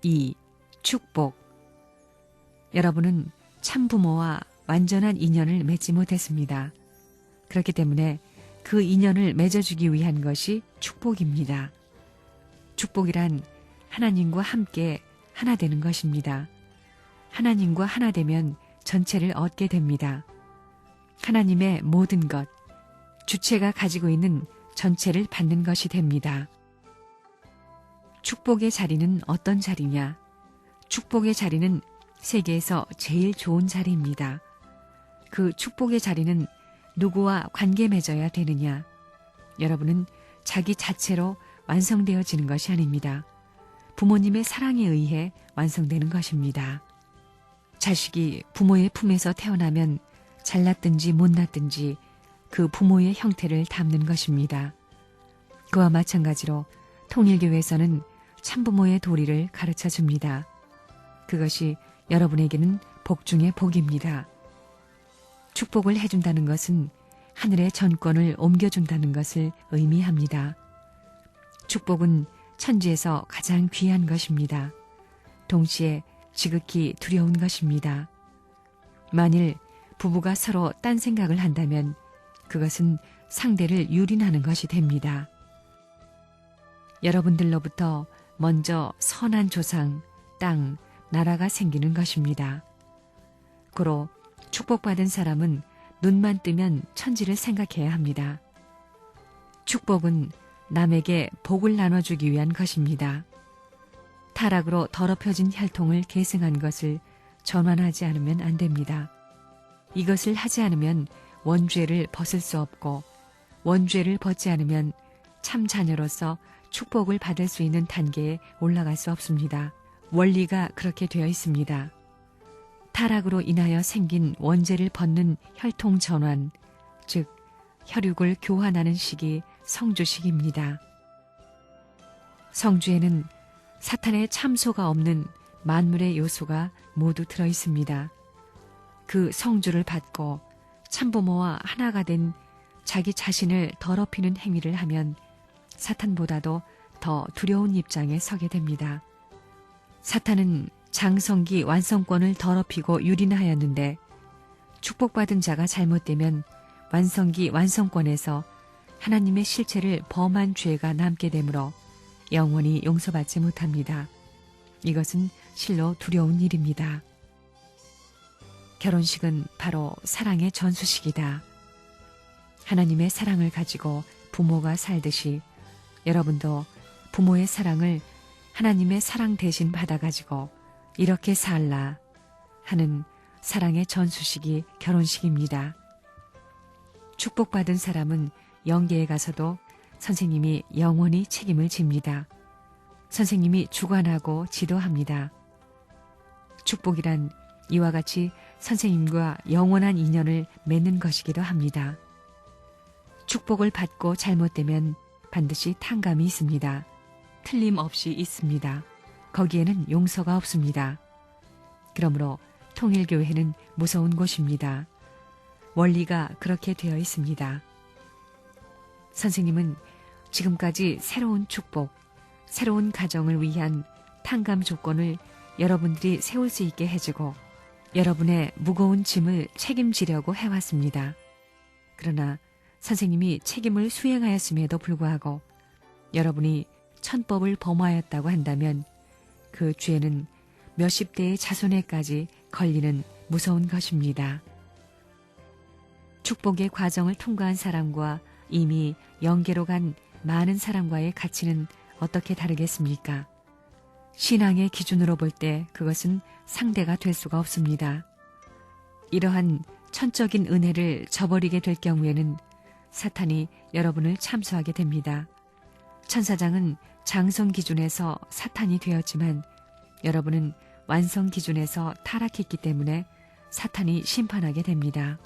2. 축복. 여러분은 참부모와 완전한 인연을 맺지 못했습니다. 그렇기 때문에 그 인연을 맺어주기 위한 것이 축복입니다. 축복이란 하나님과 함께 하나 되는 것입니다. 하나님과 하나 되면 전체를 얻게 됩니다. 하나님의 모든 것, 주체가 가지고 있는 전체를 받는 것이 됩니다. 축복의 자리는 어떤 자리냐? 축복의 자리는 세계에서 제일 좋은 자리입니다. 그 축복의 자리는 누구와 관계 맺어야 되느냐? 여러분은 자기 자체로 완성되어지는 것이 아닙니다. 부모님의 사랑에 의해 완성되는 것입니다. 자식이 부모의 품에서 태어나면 잘났든지 못났든지 그 부모의 형태를 담는 것입니다. 그와 마찬가지로 통일교회에서는 참부모의 도리를 가르쳐 줍니다. 그것이 여러분에게는 복 중의 복입니다. 축복을 해준다는 것은 하늘의 전권을 옮겨준다는 것을 의미합니다. 축복은 천지에서 가장 귀한 것입니다. 동시에 지극히 두려운 것입니다. 만일 부부가 서로 딴 생각을 한다면 그것은 상대를 유린하는 것이 됩니다. 여러분들로부터 먼저 선한 조상, 땅, 나라가 생기는 것입니다. 고로 축복받은 사람은 눈만 뜨면 천지를 생각해야 합니다. 축복은 남에게 복을 나눠주기 위한 것입니다. 타락으로 더럽혀진 혈통을 계승한 것을 전환하지 않으면 안 됩니다. 이것을 하지 않으면 원죄를 벗을 수 없고 원죄를 벗지 않으면 참 자녀로서 축복을 받을 수 있는 단계에 올라갈 수 없습니다. 원리가 그렇게 되어 있습니다. 타락으로 인하여 생긴 원죄를 벗는 혈통 전환, 즉 혈육을 교환하는 시기 성주식입니다. 성주에는 사탄의 참소가 없는 만물의 요소가 모두 들어 있습니다. 그 성주를 받고 참부모와 하나가 된 자기 자신을 더럽히는 행위를 하면 사탄보다도 더 두려운 입장에 서게 됩니다. 사탄은 장성기 완성권을 더럽히고 유린하였는데 축복받은 자가 잘못되면 완성기 완성권에서 하나님의 실체를 범한 죄가 남게 되므로 영원히 용서받지 못합니다. 이것은 실로 두려운 일입니다. 결혼식은 바로 사랑의 전수식이다. 하나님의 사랑을 가지고 부모가 살듯이 여러분도 부모의 사랑을 하나님의 사랑 대신 받아가지고 이렇게 살라 하는 사랑의 전수식이 결혼식입니다. 축복받은 사람은 영계에 가서도 선생님이 영원히 책임을 집니다. 선생님이 주관하고 지도합니다. 축복이란 이와 같이 선생님과 영원한 인연을 맺는 것이기도 합니다. 축복을 받고 잘못되면 반드시 탕감이 있습니다. 틀림없이 있습니다. 거기에는 용서가 없습니다. 그러므로 통일교회는 무서운 곳입니다. 원리가 그렇게 되어 있습니다. 선생님은 지금까지 새로운 축복, 새로운 가정을 위한 탕감 조건을 여러분들이 세울 수 있게 해주고 여러분의 무거운 짐을 책임지려고 해왔습니다. 그러나 선생님이 책임을 수행하였음에도 불구하고 여러분이 천법을 범하였다고 한다면 그 죄는 몇십 대의 자손에까지 걸리는 무서운 것입니다. 축복의 과정을 통과한 사람과 이미 영계로 간 많은 사람과의 가치는 어떻게 다르겠습니까? 신앙의 기준으로 볼 때 그것은 상대가 될 수가 없습니다. 이러한 천적인 은혜를 저버리게 될 경우에는 사탄이 여러분을 참수하게 됩니다. 천사장은 장성 기준에서 사탄이 되었지만 여러분은 완성 기준에서 타락했기 때문에 사탄이 심판하게 됩니다.